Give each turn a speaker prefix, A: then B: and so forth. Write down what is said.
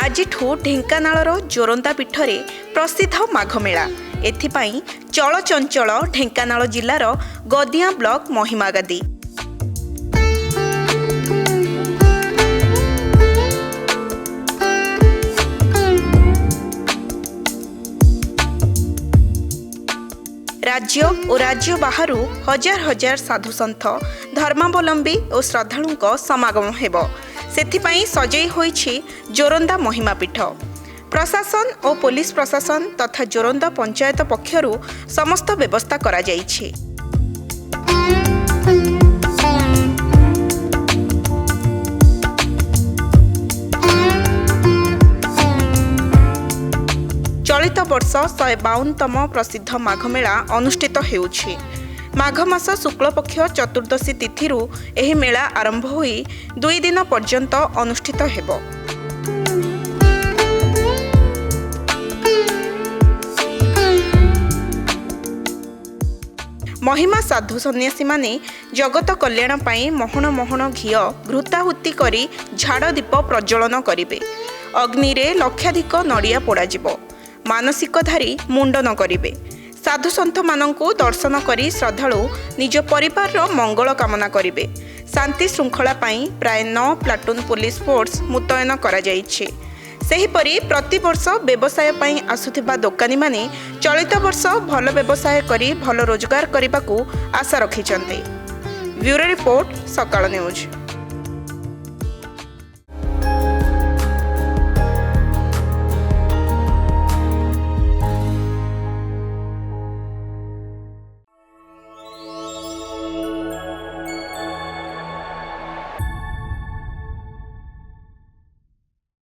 A: ଆଜିଠୁ ଢେଙ୍କାନାଳର ଜୋରନ୍ଦା ପୀଠରେ ପ୍ରସିଦ୍ଧ ମାଘମେଳା। ଏଥିପାଇଁ ଚଳଚଞ୍ଚଳ ଢେଙ୍କାନାଳ ଜିଲ୍ଲାର ଗଦିଆ ବ୍ଲକ ମହିମାଗାଦି। राज्य और राज्य बाहरु हजार हजार साधुसंथ धर्मावलंबी और श्रद्धालुंक समागम हेब। सेथिपाई सजई होईछि जोरंदा महिमापीठ। प्रशासन और पुलिस प्रशासन तथा जोरंदा पंचायत पक्षरु समस्त व्यवस्था करा जाइछि। चलित वर्ष 152तम प्रसिद्ध माघमेला अनुष्ठित हेउछि। माघ मास शुक्ल पक्ष चतुर्दशी तिथिरु एही मेला आरंभ होई 2 दिन पर्यंत अनुष्ठित हेबो। महिमा साधु सन्यासी माने जगत कल्याण पाई मोहन मोहन घिय घृताहुति करी झाड़ दीप प्रज्वलन करिवे। अग्नि रे लक्षाधिक नड़िया पोड़ा जिवो। मानसिकधारी मुंडन करिवे। साधु सन्थ मानंकु दर्शन करी श्रद्धालु निज परिवार मंगल कामना करिवे। शांति श्रृंखला पाई प्राय 9 प्लाटून पुलिस फोर्स मुतयन करा जाइछि। सेहिपरि प्रतिवर्ष व्यवसाय पाई आसुथिबा दोकानी माने चलित वर्ष भल व्यवसाय करी भल रोजगार करबाकू आशा रखिछन्ते। ब्यूरो रिपोर्ट सकाळ न्यूज।